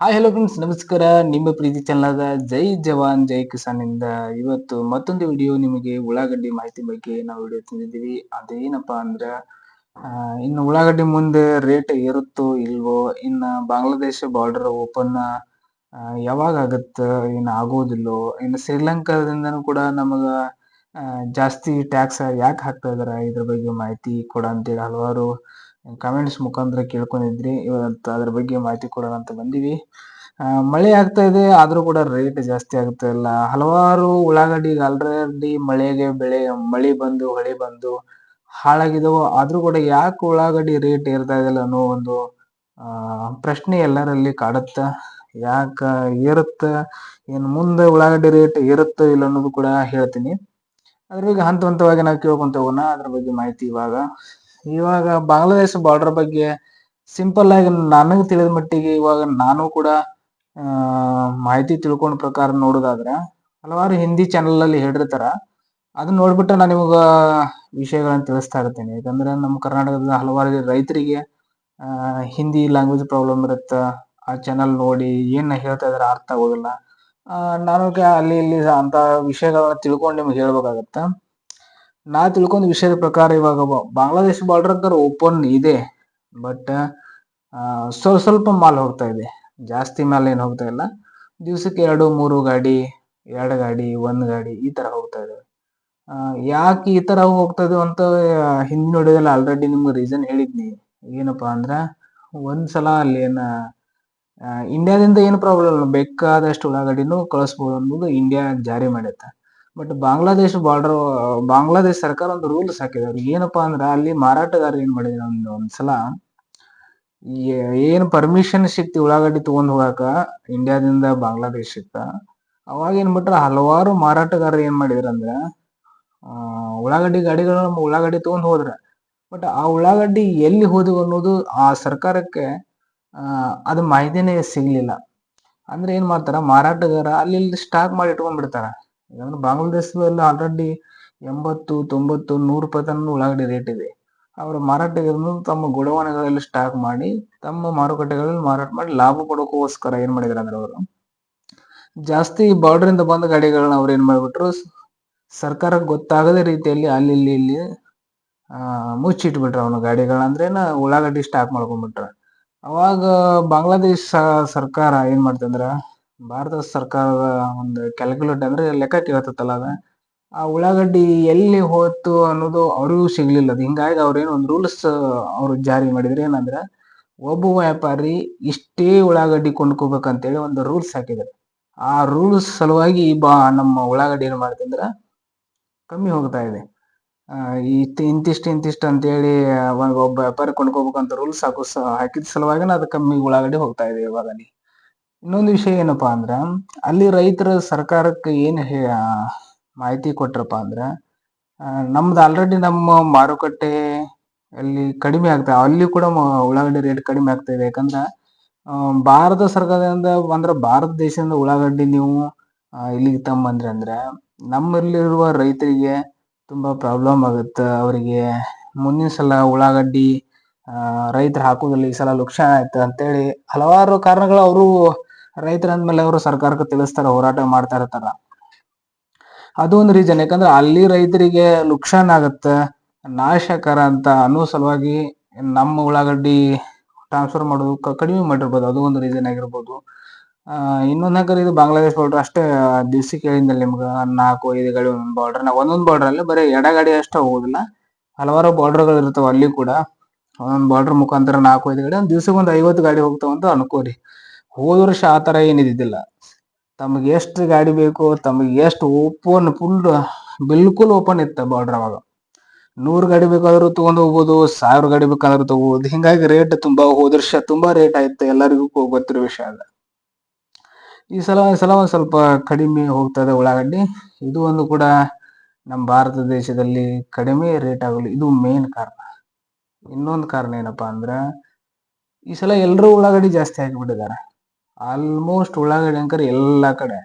Hi hello friends ನಮಸ್ಕಾರ. ನಿಮ್ಮ ಪ್ರೀತಿ channel ಜೈ ಜವಾನ್ ಜೈ ಕಿಸಾನ್ ಇಂದ ಇವತ್ತು ಮತ್ತೊಂದು ವಿಡಿಯೋ ನಿಮಗೆ ಉಳ್ಳಾಗಡ್ಡಿ ಮಾಹಿತಿ ಬಗ್ಗೆ ನಾವು ವಿಡಿಯೋ ತಂದಿದ್ದೀವಿ. ಅದೇನಪ್ಪಾ ಅಂದ್ರೆ ಇನ್ನು ಉಳ್ಳಾಗಡ್ಡಿ ಮುಂದೆ ರೇಟ್ ಏರುತ್ತೋ ಇಲ್ವೋ, ಇನ್ನ ಬಾಂಗ್ಲಾದೇಶ ಬಾರ್ಡರ್ ಓಪನ್ ಯಾವಾಗ ಆಗತ್ತ, ಇನ್ನು ಆಗೋದಿಲ್ಲೋ, ಇನ್ನು ಶ್ರೀಲಂಕಾದಿಂದನೂ ಕೂಡ ನಮಗ ಜಾಸ್ತಿ ಟ್ಯಾಕ್ಸ್ ಯಾಕೆ ಹಾಕ್ತಾ ಇದಾರ, ಇದ್ರ ಬಗ್ಗೆ ಮಾಹಿತಿ ಕೊಡ ಅಂತೇಳಿ ಹಲವಾರು ಕಮೆಂಟ್ಸ್ ಮುಖಾಂತರ ಕೇಳ್ಕೊಂಡಿದ್ರಿ. ಇವತ್ತು ಅದ್ರ ಬಗ್ಗೆ ಮಾಹಿತಿ ಕೊಡೋಣ ಅಂತ ಬಂದಿವಿ. ಮಳೆ ಆಗ್ತಾ ಇದೆ, ಆದ್ರೂ ಕೂಡ ರೇಟ್ ಜಾಸ್ತಿ ಆಗ್ತಾ ಇಲ್ಲ. ಹಲವಾರು ಉಳ್ಳಾಗಡ್ಡಿ ಆಲ್ರೆಡಿ ಮಳೆ ಬಂದು ಹೊಳೆ ಬಂದು ಹಾಳಾಗಿದವು, ಆದ್ರೂ ಕೂಡ ಯಾಕೆ ಉಳ್ಳಾಗಡ್ಡಿ ರೇಟ್ ಏರ್ತಾ ಇದೆಯಲ್ಲ ಅನ್ನೋ ಒಂದು ಪ್ರಶ್ನೆ ಎಲ್ಲರಲ್ಲಿ ಕಾಡುತ್ತ. ಯಾಕ ಏರುತ್ತ, ಇನ್ನು ಮುಂದೆ ಉಳ್ಳಾಗಡ್ಡಿ ರೇಟ್ ಏರುತ್ತೋ ಇಲ್ಲ ಅನ್ನೋದು ಕೂಡ ಹೇಳ್ತೀನಿ. ಅದ್ರ ಬಗ್ಗೆ ಹಂತ ಹಂತವಾಗಿ ನಾವು ಕೇಳ್ಕೊಂತ ಹೋಗೋಣ. ಅದ್ರ ಬಗ್ಗೆ ಮಾಹಿತಿ ಇವಾಗ ಬಾಂಗ್ಲಾದೇಶ ಬಾರ್ಡರ್ ಬಗ್ಗೆ ಸಿಂಪಲ್ ಆಗಿ ನನಗೆ ತಿಳಿದ ಮಟ್ಟಿಗೆ ಇವಾಗ ನಾನು ಕೂಡ ಮಾಹಿತಿ ತಿಳ್ಕೊಂಡ ಪ್ರಕಾರ ನೋಡೋದಾದ್ರೆ ಹಲವಾರು ಹಿಂದಿ ಚಾನೆಲ್ ಅಲ್ಲಿ ಹೇಳಿರ್ತಾರ. ಅದನ್ನ ನೋಡ್ಬಿಟ್ಟು ನಾನು ನಿಮಗ ವಿಷಯಗಳನ್ನ ತಿಳಿಸ್ತಾ ಇರ್ತೇನೆ. ಯಾಕಂದ್ರೆ ನಮ್ಮ ಕರ್ನಾಟಕದ ಹಲವಾರು ರೈತರಿಗೆ ಹಿಂದಿ ಲ್ಯಾಂಗ್ವೇಜ್ ಪ್ರಾಬ್ಲಮ್ ಇರುತ್ತ. ಆ ಚಾನಲ್ ನೋಡಿ ಏನ್ ಹೇಳ್ತಾ ಇದಾರೆ ಅರ್ಥ ಆಗೋದಿಲ್ಲ. ನಾನು ಅಲ್ಲಿ ಇಲ್ಲಿ ಅಂತ ವಿಷಯಗಳನ್ನ ತಿಳ್ಕೊಂಡು ನಿಮ್ಗೆ ಹೇಳ್ಬೇಕಾಗತ್ತ. ನಾ ತಿಳ್ಕೊಂಡ ವಿಷಯದ ಪ್ರಕಾರ ಇವಾಗ ಬಾಂಗ್ಲಾದೇಶ ಬಾರ್ಡರ್ ಅಂತ ಓಪನ್ ಇದೆ, ಬಟ್ ಸ್ವಲ್ಪ ಮಾಲ್ ಹೋಗ್ತಾ ಇದೆ, ಜಾಸ್ತಿ ಮಾಲ್ ಏನ್ ಹೋಗ್ತಾ ಇಲ್ಲ. ದಿವ್ಸಕ್ಕೆ 2-3 ಗಾಡಿ, 2 ಗಾಡಿ, 1 ಗಾಡಿ ಈ ತರ ಹೋಗ್ತಾ ಇದೆ. ಯಾಕೆ ಈ ತರ ಹೋಗ್ತಾ ಇದೆ ಅಂತ ಹಿಂದಿನ ವಿಡಿಯೋದಲ್ಲಿ ಆಲ್ರೆಡಿ ನಿಮ್ಗೆ ರೀಸನ್ ಹೇಳಿದ್ನಿ. ಏನಪ್ಪಾ ಅಂದ್ರ ಒಂದ್ಸಲ ಅಲ್ಲಿ ಇಂಡಿಯಾದಿಂದ ಏನು ಪ್ರಾಬ್ಲಮ್ ಇಲ್ಲ, ಬೇಕಾದಷ್ಟು ಉಳ್ಳಾಗಡ್ಡಿನೂ ಕಳಿಸ್ಬೋದು ಅನ್ನೋದು ಇಂಡಿಯಾ ಜಾರಿ ಮಾಡೈತೆ. ಬಟ್ ಬಾಂಗ್ಲಾದೇಶ ಸರ್ಕಾರ ಒಂದು ರೂಲ್ಸ್ ಹಾಕಿದೆ. ಅವ್ರಿಗೆ ಏನಪ್ಪಾ ಅಂದ್ರೆ ಅಲ್ಲಿ ಮಾರಾಟಗಾರ ಏನ್ ಮಾಡಿದ್ರೆ ಒಂದ್ಸಲ ಏನ್ ಪರ್ಮಿಷನ್ ಸಿಕ್ತಿ ಉಳ್ಳಾಗಡ್ಡಿ ತಗೊಂಡ್ ಹೋಗಾಕ ಇಂಡಿಯಾದಿಂದ ಬಾಂಗ್ಲಾದೇಶಕ್ಕ, ಅವಾಗ ಏನ್ ಬಿಟ್ರ ಹಲವಾರು ಮಾರಾಟಗಾರರು ಏನ್ ಮಾಡಿದ್ರ ಅಂದ್ರ ಉಳ್ಳಾಗಡ್ಡಿ ಗಾಡಿಗಳನ್ನ ಉಳ್ಳಾಗಡ್ಡಿ ತಗೊಂಡ್ ಹೋದ್ರ. ಬಟ್ ಆ ಉಳ್ಳಾಗಡ್ಡಿ ಎಲ್ಲಿ ಹೋದವು ಅನ್ನೋದು ಆ ಸರ್ಕಾರಕ್ಕೆ ಅದು ಮಾಹಿತಿನೇ ಸಿಗ್ಲಿಲ್ಲ. ಅಂದ್ರೆ ಏನ್ ಮಾಡ್ತಾರ, ಮಾರಾಟಗಾರ ಅಲ್ಲಿ ಇಲ್ಲಿ ಸ್ಟಾಕ್ ಮಾಡಿ ಇಟ್ಕೊಂಡ್ಬಿಡ್ತಾರ. ಯಾಕಂದ್ರೆ ಬಾಂಗ್ಲಾದೇಶದಲ್ಲಿ ಆಲ್ರೆಡಿ 80, 90, 100 ರೂಪಾಯಿ ತನಕ ಉಳ್ಳಾಗಡ್ಡಿ ರೇಟ್ ಇದೆ. ಅವರು ಮಾರಾಟಗಾರರು ತಮ್ಮ ಗೋಡವಾನೆಗಳಲ್ಲಿ ಸ್ಟಾಕ್ ಮಾಡಿ ತಮ್ಮ ಮಾರುಕಟ್ಟೆಗಳಲ್ಲಿ ಮಾರಾಟ ಮಾಡಿ ಲಾಭ ಪಡೋಕೋಸ್ಕರ ಏನ್ ಮಾಡಿದಾರೆ ಅಂದ್ರೆ ಅವರು ಜಾಸ್ತಿ ಬಾರ್ಡರ್ ಇಂದ ಬಂದ ಗಾಡಿಗಳನ್ನ ಅವ್ರು ಏನ್ ಮಾಡ್ಬಿಟ್ರು, ಸರ್ಕಾರಕ್ಕೆ ಗೊತ್ತಾಗದ ರೀತಿಯಲ್ಲಿ ಅಲ್ಲಿ ಇಲ್ಲಿ ಮುಚ್ಚಿಟ್ಬಿಟ್ರ ಅವನು ಗಾಡಿಗಳನ್ನ. ಅಂದ್ರೇನ ಉಳ್ಳಾಗಡ್ಡಿ ಸ್ಟಾಕ್ ಮಾಡ್ಕೊಂಡ್ಬಿಟ್ರ. ಅವಾಗ ಬಾಂಗ್ಲಾದೇಶ ಸರ್ಕಾರ ಏನ್ ಮಾಡ್ತಂದ್ರ, ಭಾರತ ಸರ್ಕಾರದ ಒಂದು ಕ್ಯಾಲ್ಕುಲೇಟ್ ಅಂದ್ರೆ ಲೆಕ್ಕ ಕೇಳ್ತತ್ತಲ್ಲ, ಆ ಉಳ್ಳಾಗಡ್ಡಿ ಎಲ್ಲಿ ಹೋಯ್ತು ಅನ್ನೋದು ಅವ್ರಿಗೂ ಸಿಗ್ಲಿಲ್ಲ. ಹಿಂಗಾಗಿ ಅವ್ರೇನು ಒಂದು ರೂಲ್ಸ್ ಅವ್ರು ಜಾರಿ ಮಾಡಿದ್ರೆ ಏನಂದ್ರೆ, ಒಬ್ಬ ವ್ಯಾಪಾರಿ ಇಷ್ಟೇ ಉಳ್ಳಾಗಡ್ಡಿ ಕೊಂಡ್ಕೋಬೇಕಂತೇಳಿ ಒಂದು ರೂಲ್ಸ್ ಹಾಕಿದ್ದಾರೆ. ಆ ರೂಲ್ಸ್ ಸಲುವಾಗಿ ನಮ್ಮ ಉಳ್ಳಾಗಡ್ಡಿ ಏನ್ ಮಾಡ್ತಂದ್ರ ಕಮ್ಮಿ ಹೋಗ್ತಾ ಇದೆ. ಇಂತಿಷ್ಟು ಅಂತೇಳಿ ಒಬ್ಬ ವ್ಯಾಪಾರಿ ಕೊಂಡ್ಕೋಬೇಕಂತ ರೂಲ್ಸ್ ಹಾಕಿದ ಸಲುವಾಗಿ ಅದು ಕಮ್ಮಿ ಉಳ್ಳಾಗಡ್ಡಿ ಹೋಗ್ತಾ ಇದೆ ಇವಾಗ ಅಲ್ಲಿ. ಇನ್ನೊಂದು ವಿಷಯ ಏನಪ್ಪಾ ಅಂದ್ರ, ಅಲ್ಲಿ ರೈತರ ಸರ್ಕಾರಕ್ಕೆ ಏನ್ ಮಾಹಿತಿ ಕೊಟ್ರಪ್ಪ ಅಂದ್ರ, ನಮ್ದು ಆಲ್ರೆಡಿ ನಮ್ಮ ಮಾರುಕಟ್ಟೆ ಅಲ್ಲಿ ಕಡಿಮೆ ಆಗ್ತಾ, ಅಲ್ಲಿ ಕೂಡ ಉಳ್ಳಾಗಡ್ಡಿ ರೇಟ್ ಕಡಿಮೆ ಆಗ್ತಾ ಇದೆ. ಯಾಕಂದ್ರ ಭಾರತ ಸರ್ಕಾರದಿಂದ ಅಂದ್ರೆ ಭಾರತ ದೇಶದಿಂದ ಉಳ್ಳಾಗಡ್ಡಿ ನೀವು ಇಲ್ಲಿಗೆ ತಗೊಂಬಂದ್ರಿ ಅಂದ್ರೆ ನಮ್ಮಲ್ಲಿರುವ ರೈತರಿಗೆ ತುಂಬಾ ಪ್ರಾಬ್ಲಮ್ ಆಗುತ್ತೆ. ಅವರಿಗೆ ಮುಂದಿನ ಸಲ ಉಳ್ಳಾಗಡ್ಡಿ ರೈತರು ಹಾಕುದಿಲ್ಲ, ಈ ಸಲ ಲುಕ್ಷಾನ್ ಆಯ್ತು ಅಂತೇಳಿ ಹಲವಾರು ಕಾರಣಗಳು ಅವರು ರೈತರ ಅಂದ್ಮೇಲೆ ಅವರು ಸರ್ಕಾರಕ್ಕೆ ತಿಳಿಸ್ತಾರ, ಹೋರಾಟ ಮಾಡ್ತಾ ಇರ್ತಾರ. ಅದು ಒಂದು ರೀಸನ್. ಯಾಕಂದ್ರೆ ಅಲ್ಲಿ ರೈತರಿಗೆ ಲುಕ್ಷಾನ್ ಆಗತ್ತ, ನಾಶಕರ ಅಂತ ಅನ್ನೋ ಸಲುವಾಗಿ ನಮ್ಮ ಉಳ್ಳಾಗಡ್ಡಿ ಟ್ರಾನ್ಸ್ಫರ್ ಮಾಡೋದು ಕಡಿಮೆ ಮಾಡಿರ್ಬೋದು. ಅದು ಒಂದು ರೀಸನ್ ಆಗಿರ್ಬೋದು. ಇನ್ನೊಂದು ಇದು ಬಾಂಗ್ಲಾದೇಶ ಬಾರ್ಡರ್ ಅಷ್ಟೇ. ದಿವ್ಸಕ್ಕೆ ಹೇಳಿದ್ನಲ್ಲಿ ನಿಮ್ಗೆ 4-5 ಗಾಡಿ ಒಂದೊಂದು ಬಾರ್ಡರ್ ಅಲ್ಲಿ ಬರೀ ಎಡಗಾಡಿ ಅಷ್ಟೇ ಹೋಗುದಿಲ್ಲ, ಹಲವಾರು ಬಾರ್ಡರ್ಗಳು ಇರ್ತಾವ. ಅಲ್ಲಿ ಕೂಡ ಒಂದೊಂದು ಬಾರ್ಡರ್ ಮುಖಾಂತರ 4-5 ಗಾಡಿ, ಒಂದ್ ದಿವ್ಸಕ್ಕೆ ಒಂದು 50 ಗಾಡಿ ಹೋಗ್ತಾವಂತ ಅನ್ಕೋರಿ. ಹೋದ ವರ್ಷ ಆ ತರ ಏನಿದ್ದಿಲ್ಲ. ತಮಗೆ ಎಷ್ಟು ಗಾಡಿ ಬೇಕು, ತಮಗೆ ಎಷ್ಟು ಓಪನ್ ಫುಲ್ ಬಿಲ್ಕುಲ್ ಓಪನ್ ಇತ್ತ ಬಾರ್ಡರ್. ಅವಾಗ 100 ಗಾಡಿ ಬೇಕಾದ್ರೂ ತಗೊಂಡ್ ಹೋಗ್ಬೋದು, 1000 ಗಾಡಿ ಬೇಕಾದ್ರೂ ತಗೋಬಹುದು. ಹಿಂಗಾಗಿ ರೇಟ್ ಹೋದ ವರ್ಷ ತುಂಬಾ ರೇಟ್ ಆಯ್ತು, ಎಲ್ಲರಿಗೂ ಗೊತ್ತಿರೋ ವಿಷಯ ಅದ. ಈ ಸಲ ಒಂದ್ ಸ್ವಲ್ಪ ಕಡಿಮೆ ಹೋಗ್ತದೆ ಉಳ್ಳಾಗಡ್ಡಿ. ಇದು ಒಂದು ಕೂಡ ನಮ್ಮ ಭಾರತ ದೇಶದಲ್ಲಿ ಕಡಿಮೆ ರೇಟ್ ಆಗಲು ಇದು ಮೇನ್ ಕಾರಣ. ಇನ್ನೊಂದು ಕಾರಣ ಏನಪ್ಪಾ ಅಂದ್ರ, ಈ ಸಲ ಎಲ್ಲರೂ ಉಳ್ಳಾಗಡ್ಡಿ ಜಾಸ್ತಿ ಹಾಕಿಬಿಟ್ಟಿದ್ದಾರೆ. ಆಲ್ಮೋಸ್ಟ್ ಉಳ್ಳಾಗಡ್ಡಿ ಅಂಕರ್ ಎಲ್ಲಾ ಕಡೆ.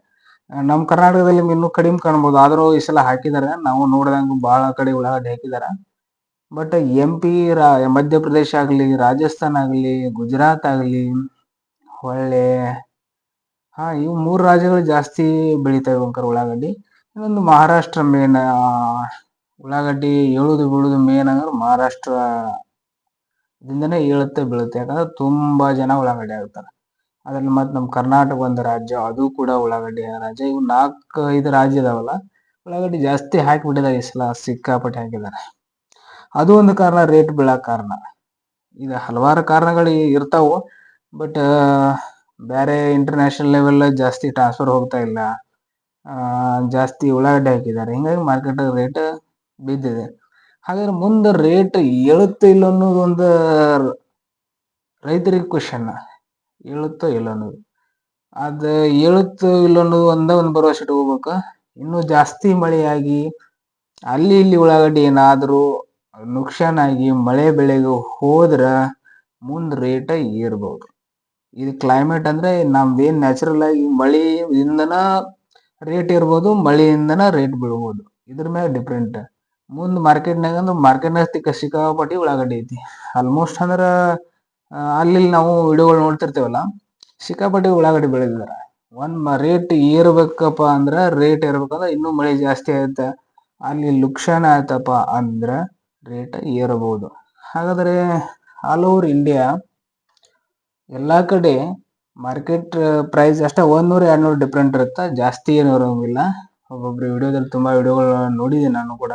ನಮ್ಮ ಕರ್ನಾಟಕದಲ್ಲಿ ಇನ್ನೂ ಕಡಿಮೆ ಕಾಣ್ಬೋದು, ಆದ್ರೂ ಈ ಸಲ ಹಾಕಿದಾರೆ. ನಾವು ನೋಡಿದಂಗ ಬಹಳ ಕಡೆ ಉಳ್ಳಾಗಡ್ಡಿ ಹಾಕಿದಾರ. ಬಟ್ MP, ಮಧ್ಯಪ್ರದೇಶ ಆಗ್ಲಿ, ರಾಜಸ್ಥಾನ್ ಆಗ್ಲಿ, ಗುಜರಾತ್ ಆಗ್ಲಿ, ಹೊಳ್ಳಿ ಇವು 3 ರಾಜ್ಯಗಳು ಜಾಸ್ತಿ ಬೆಳಿತಾವೆ ಓಂಕಾರ ಉಳ್ಳಾಗಡ್ಡಿ. ಇನ್ನೊಂದು ಮಹಾರಾಷ್ಟ್ರ ಮೇನ್ ಉಳ್ಳಾಗಡ್ಡಿ ಏಳುದು ಬೀಳುದು ಮೇನ್ ಅಂದ್ರೆ ಮಹಾರಾಷ್ಟ್ರದಿಂದನೇ ಏಳುತ್ತೆ ಬೀಳುತ್ತೆ. ಯಾಕಂದ್ರೆ ತುಂಬಾ ಜನ ಉಳ್ಳಾಗಡ್ಡಿ ಹಾಕ್ತಾರೆ. ಅದ್ರಲ್ಲಿ ಮತ್ತೆ ನಮ್ಮ ಕರ್ನಾಟಕ ಒಂದು ರಾಜ್ಯ, ಅದು ಕೂಡ ಉಳ್ಳಾಗಡ್ಡಿ ರಾಜ್ಯ. ಇವು 4-5 ರಾಜ್ಯ ಇದಾವಲ್ಲ, ಉಳ್ಳಾಗಡ್ಡಿ ಜಾಸ್ತಿ ಹಾಕಿಬಿಟ್ಟಿದ್ದಾರೆ ಈ ಸಲ, ಸಿಕ್ಕಾಪಟ್ಟೆ ಹಾಕಿದ್ದಾರೆ. ಅದು ಒಂದು ಕಾರಣ, ರೇಟ್ ಬೀಳಕ್ ಕಾರಣ. ಈಗ ಹಲವಾರು ಕಾರಣಗಳು ಇರ್ತಾವು, ಬಟ್ ಬೇರೆ ಇಂಟರ್ನ್ಯಾಷನಲ್ ಲೆವೆಲ್ ಜಾಸ್ತಿ ಟ್ರಾನ್ಸ್ಫರ್ ಹೋಗ್ತಾ ಇಲ್ಲ, ಜಾಸ್ತಿ ಉಳ್ಳಾಗಡ್ಡಿ ಹಾಕಿದ್ದಾರೆ, ಹಿಂಗಾಗಿ ಮಾರ್ಕೆಟ್ ರೇಟ್ ಬಿದ್ದಿದೆ. ಹಾಗಾದ್ರೆ ಮುಂದೆ ರೇಟ್ ಏಳುತ್ತೋ ಇಲ್ಲ ಅನ್ನೋದು ಒಂದು ರೈತರಿಗೆ ಕ್ವಶನ್, ಏಳುತ್ತೋ ಇಲ್ಲ ಅನ್ನೋದು. ಅದು ಏಳುತ್ತೋ ಇಲ್ಲ ಅನ್ನೋದು ಒಂದು ಭರವಸೆ ಇಟ್ಕೋಬೇಕು. ಇನ್ನೂ ಜಾಸ್ತಿ ಮಳೆಯಾಗಿ ಅಲ್ಲಿ ಇಲ್ಲಿ ಉಳ್ಳಾಗಡ್ಡಿ ಏನಾದರೂ ನುಕ್ಸಾನಾಗಿ ಮಳೆ ಬೆಳೆಗೆ ಹೋದ್ರ ಮುಂದೆ ರೇಟ ಏರ್ಬೋದು. ಇದು ಕ್ಲೈಮೇಟ್ ಅಂದ್ರೆ ನಮ್ದೇನ್ ನ್ಯಾಚುರಲ್ ಆಗಿ ಮಳೆಯಿಂದನ ರೇಟ್ ಇರ್ಬೋದು, ಮಳೆಯಿಂದನ ರೇಟ್ ಬೀಳ್ಬೋದು. ಇದ್ರ ಮ್ಯಾಗ ಡಿಫ್ರೆಂಟ್. ಮುಂದೆ ಮಾರ್ಕೆಟ್ನಾಗ ಸಿಕ್ಕಾಪಟ್ಟಿ ಉಳ್ಳಾಗಡ್ಡಿ ಐತಿ. ಆಲ್ಮೋಸ್ಟ್ ಅಂದ್ರೆ ಅಲ್ಲಿ ನಾವು ವಿಡಿಯೋಗಳು ನೋಡ್ತಿರ್ತೇವಲ್ಲ, ಸಿಕ್ಕಾಪಟ್ಟಿ ಉಳ್ಳಾಗಡ್ಡಿ ಬೆಳೆದಿದ್ದಾರೆ. ರೇಟ್ ಏರ್ಬೇಕಪ್ಪ ಅಂದ್ರೆ ಇನ್ನೂ ಮಳೆ ಜಾಸ್ತಿ ಆಗುತ್ತೆ, ಅಲ್ಲಿ ಲುಕ್ಷಾನ ಆಯ್ತಪ್ಪ ಅಂದ್ರೆ ರೇಟ್ ಏರಬಹುದು. ಹಾಗಾದ್ರೆ ಆಲ್ ಓವರ್ ಇಂಡಿಯಾ ಎಲ್ಲಾ ಕಡೆ ಮಾರ್ಕೆಟ್ ಪ್ರೈಸ್ ಅಷ್ಟೇ 100-200 ಡಿಫ್ರೆಂಟ್ ಇರುತ್ತೆ, ಜಾಸ್ತಿ ಏನು ಇರೋಂಗಿಲ್ಲ. ಒಬ್ಬೊಬ್ರು ವಿಡಿಯೋದಲ್ಲಿ ತುಂಬಾ ವಿಡಿಯೋಗಳು ನೋಡಿದ್ದೀನಿ ನಾನು ಕೂಡ.